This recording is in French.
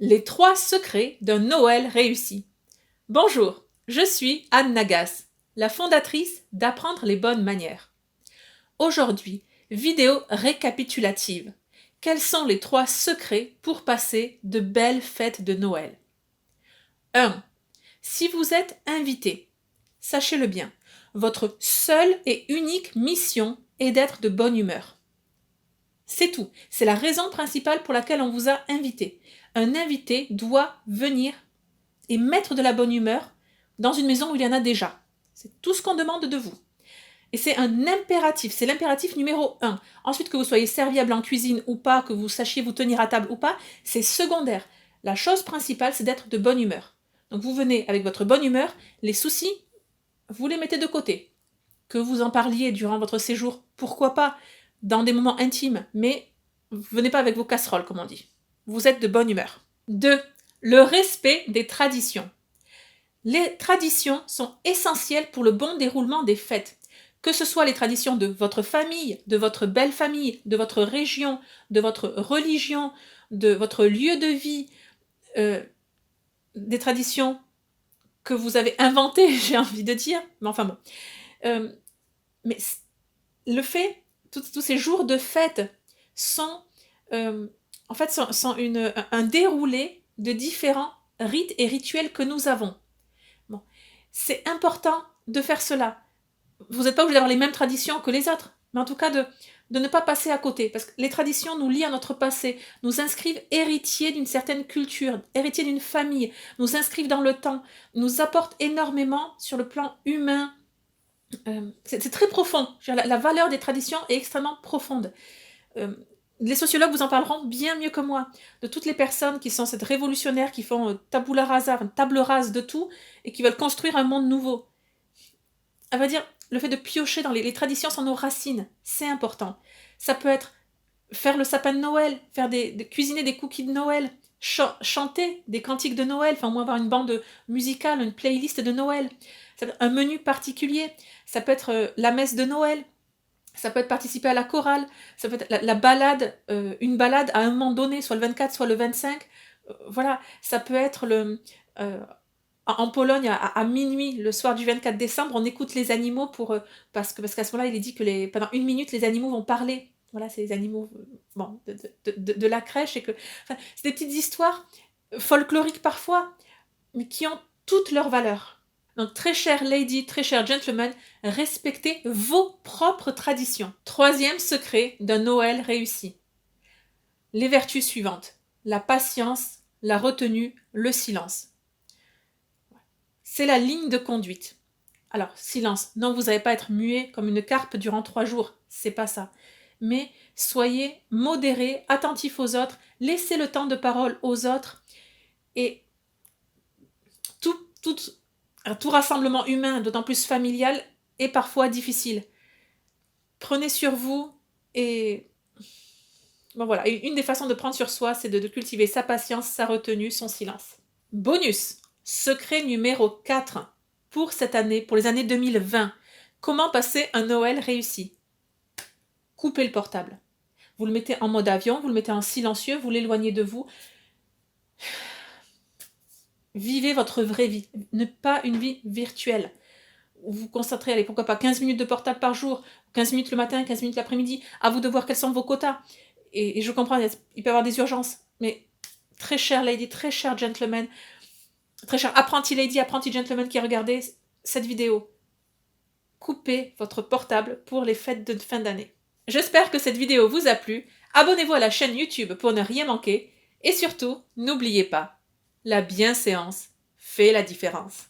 Les 3 secrets d'un Noël réussi. Bonjour, je suis Anne Nagas, la fondatrice d'Apprendre les bonnes manières. Aujourd'hui, vidéo récapitulative. Quels sont les 3 secrets pour passer de belles fêtes de Noël? 1. Si vous êtes invité, sachez-le bien, votre seule et unique mission est d'être de bonne humeur. C'est tout. C'est la raison principale pour laquelle on vous a invité. Un invité doit venir et mettre de la bonne humeur dans une maison où il y en a déjà. C'est tout ce qu'on demande de vous. Et c'est un impératif, c'est l'impératif numéro 1. Ensuite, que vous soyez serviable en cuisine ou pas, que vous sachiez vous tenir à table ou pas, c'est secondaire. La chose principale, c'est d'être de bonne humeur. Donc vous venez avec votre bonne humeur, les soucis, vous les mettez de côté. Que vous en parliez durant votre séjour, pourquoi pas, dans des moments intimes, mais venez pas avec vos casseroles, comme on dit. Vous êtes de bonne humeur. 2. Le respect des traditions. Les traditions sont essentielles pour le bon déroulement des fêtes. Que ce soit les traditions de votre famille, de votre belle famille, de votre région, de votre religion, de votre lieu de vie, des traditions que vous avez inventées, j'ai envie de dire, mais enfin bon. Mais le fait, tous ces jours de fête sont un déroulé de différents rites et rituels que nous avons. Bon. C'est important de faire cela. Vous n'êtes pas obligé d'avoir les mêmes traditions que les autres, mais en tout cas de ne pas passer à côté, parce que les traditions nous lient à notre passé, nous inscrivent héritiers d'une certaine culture, héritiers d'une famille, nous inscrivent dans le temps, nous apportent énormément sur le plan humain. C'est très profond. La valeur des traditions est extrêmement profonde. Les sociologues vous en parleront bien mieux que moi, de toutes les personnes qui sont cette révolutionnaires, qui font tabula rasa, table rase de tout, et qui veulent construire un monde nouveau. À vrai dire, le fait de piocher dans les traditions sont nos racines, c'est important. Ça peut être faire le sapin de Noël, cuisiner des cookies de Noël, chanter des cantiques de Noël, enfin au moins avoir une bande musicale, une playlist de Noël, ça peut être un menu particulier, ça peut être la messe de Noël, ça peut être participer à la chorale, ça peut être la balade, une balade à un moment donné, soit le 24, soit le 25, voilà, ça peut être en Pologne, à minuit, le soir du 24 décembre, on écoute les animaux parce qu'à ce moment-là, il est dit que pendant 1 minute, les animaux vont parler. Voilà, c'est les animaux de la crèche. C'est des petites histoires folkloriques parfois, mais qui ont toute leur valeur. Donc, très chère lady, très cher gentleman, respectez vos propres traditions. 3e secret d'un Noël réussi. Les vertus suivantes. La patience, la retenue, le silence. C'est la ligne de conduite. Alors, silence. Non, vous n'allez pas être muet comme une carpe durant 3 jours. C'est pas ça. Mais soyez modérés, attentifs aux autres, laissez le temps de parole aux autres. Et tout rassemblement humain, d'autant plus familial, est parfois difficile. Prenez sur vous et... Bon voilà, une des façons de prendre sur soi, c'est de cultiver sa patience, sa retenue, son silence. Bonus, secret numéro 4 pour cette année, pour les années 2020. Comment passer un Noël réussi? Coupez le portable. Vous le mettez en mode avion, vous le mettez en silencieux, vous l'éloignez de vous. Vivez votre vraie vie, ne pas une vie virtuelle. Vous vous concentrez, allez, pourquoi pas 15 minutes de portable par jour, 15 minutes le matin, 15 minutes l'après-midi, à vous de voir quels sont vos quotas. Et je comprends, il peut y avoir des urgences, mais très chère lady, très cher gentleman, très cher apprenti lady, apprenti gentleman qui regardez cette vidéo, coupez votre portable pour les fêtes de fin d'année. J'espère que cette vidéo vous a plu, abonnez-vous à la chaîne YouTube pour ne rien manquer, et surtout, n'oubliez pas, la bienséance fait la différence.